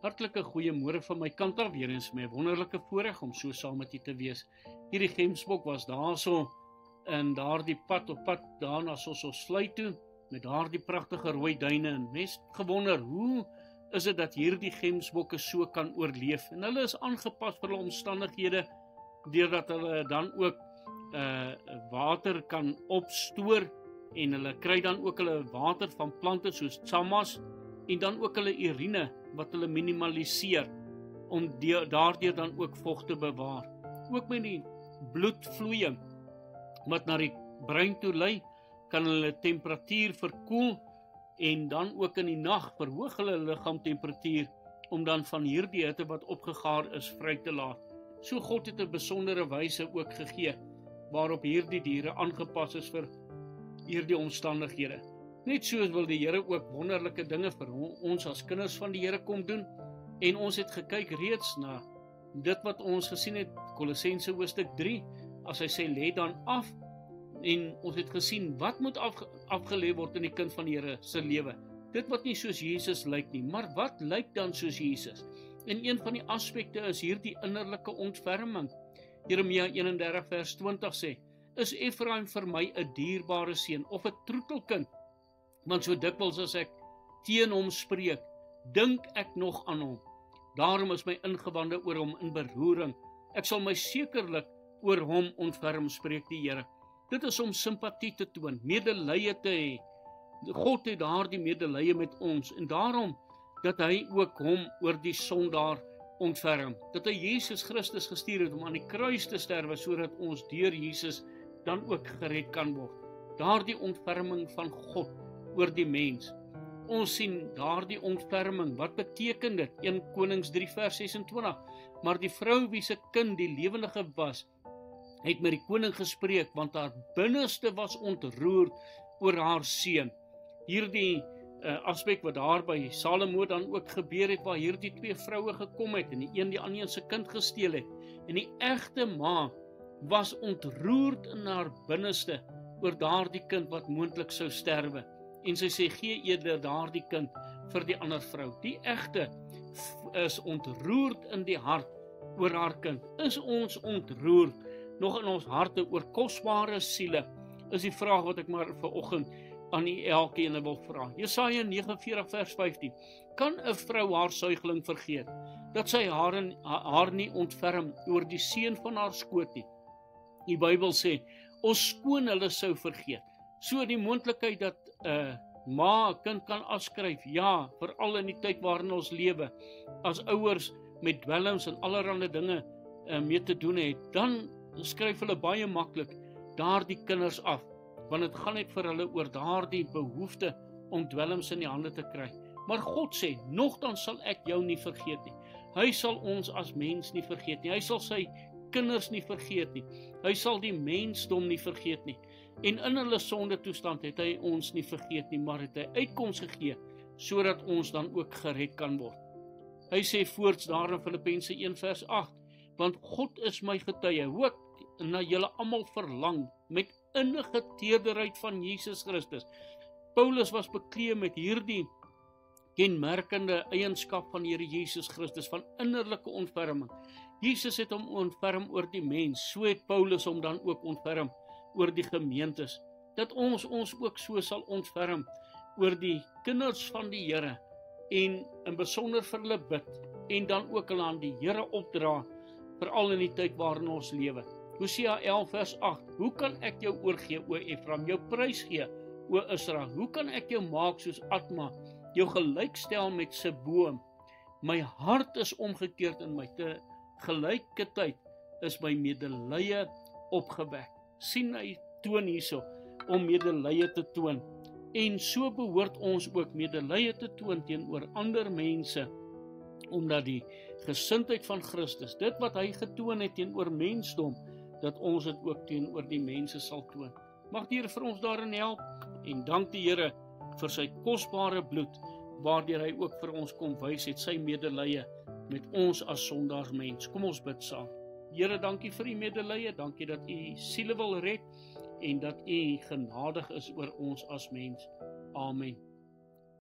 Hartlike goeiemôre van my kant af, weer eens my wonderlike voorreg om so saam met u te wees. Hierdie gemsbok was daarso in daardie pad op pad daarna Sossusvlei toe, met daardie pragtige rooi duine, en mens gewonder, hoe is dit dat hierdie gemsbokke so kan oorleef? En hulle is aangepas vir hulle omstandighede, deurdat hulle dan ook water kan opstoor, en hulle kry dan ook hulle water van plante soos tsammas, en dan ook hulle urine, wat hulle minimaliseer, om daardeur dan ook vog te bewaar. Ook met die bloedvloeiing, wat na die brein toe lei, kan hulle temperatuur verkoel, en dan ook in die nag verhoog hulle liggaamtemperatuur, om dan van hierdie hitte wat opgegaar is, vry te laat. So God het 'n besondere wyse ook gegee, waarop hierdie diere aangepas is vir hierdie omstandighede. Net soos wil die Here ook wonderlike dinge vir ons as kinders van die Here kom doen, en ons het gekyk reeds na dit wat ons gesien het, Kolossense hoofstuk 3, as hy sê, lê dan af, en ons het gesien, wat moet afgelê word in die kind van die Here se lewe? Dit wat nie soos Jesus lyk nie, maar wat lyk dan soos Jesus? En een van die aspekte is hierdie innerlike ontferming. Jeremia 31 vers 20 sê, is Efraim vir my 'n dierbare seun, of 'n troetelkind? Want so dikwels as ek teen hom spreek, dink ek nog aan hom. Daarom is my ingewande oor hom in beroering. Ek sal my sekerlik oor hom ontferm, spreek die Here. Dit is om simpatie te toon, medelee te hê. God het daardie medelee met ons, en daarom dat hy ook hom oor die sondaar ontferm. Dat hy Jesus Christus gestuur het om aan die kruis te sterwe, sodat ons deur Jesus dan ook gered kan word. Daardie ontferming van God oor die mens. Ons sien daardie ontferming, wat beteken dit? 1 Konings 3 vers 26, maar die vrou wie se kind die lewendige was, het met die koning gespreek, want haar binneste was ontroerd oor haar seun. Hierdie aspek wat daar by Salomo dan ook gebeur het, waar hierdie twee vroue gekom het, en die een die ander se kind gesteel het, en die egte ma was ontroerd in haar binneste oor daardie kind wat moontlik sou sterwe, en sy sê, gee eerder daardie kind vir die ander vrou. Die egte is ontroerd in die hart oor haar kind. Is ons ontroerd nog in ons harte oor kosbare siele? Is die vraag wat ek maar vanoggend aan elkeen wil vra. Jesaja 49 vers 15. Kan 'n vrou haar suigeling vergeet, dat sy haar nie ontferm oor die seun van haar skoot nie? Die Bybel sê, ons skoon hulle sou vergeet. So die moontlikheid dat ma 'n kind kan afskryf, ja, veral in die tyd waarin ons lewe, as ouers met dwelms en allerlei dinge mee te doen het, dan skryf hulle baie maklik daardie kinders af, want dit gaan net vir hulle oor daardie behoefte om dwelms in die hande te kry. Maar God sê, nogtans sal ek jou nie vergeet nie. Hy sal ons as mens nie vergeet nie. Hy sal sy kinders nie vergeet nie. Hy sal die mensdom nie vergeet nie. En in hulle sonde toestand het hy ons nie vergeet nie, maar het hy uitkoms gegee, sodat ons dan ook gered kan word. Hy sê voorts daar in Filippense 1 vers 8, want God is my getuie, hoe ek na julle almal verlang, met innige teerderheid van Jesus Christus. Paulus was bekleed met hierdie kenmerkende eienskap van Here Jesus Christus, van innerlike ontferming. Jesus het hom ontferm oor die mens, so het Paulus hom dan ook ontferm oor die gemeentes, dat ons ook so sal ontferm oor die kinders van die Here, en in besonder vir hulle bid, en dan ook hulle aan die Here opdra, veral in die tyd waarin ons lewe. Hosea 11 vers 8, hoe kan ek jou oorgee, o Efraim, jou prys gee, o Israel? Hoe kan ek jou maak soos Atma, jou gelykstel met Seboom? My hart is omgekeerd in my te gelyke tyd is my medelee opgewek. Sien hy toon hierso, om medelee te toon. En so behoort ons ook medelee te toon teenoor ander mense, omdat die gesindheid van Christus, dit wat hy getoon het teenoor mensdom, dat ons dit ook teenoor die mense sal toon. Mag die Here vir ons daarin help, en dank die Here vir sy kosbare bloed, waardeur hy ook vir ons kom wys het sy medelee met ons as sondaarsmens. Kom ons bid saam. Here, dankie vir u medelee, dankie dat u siele wil red, en dat u genadig is oor ons as mens. Amen.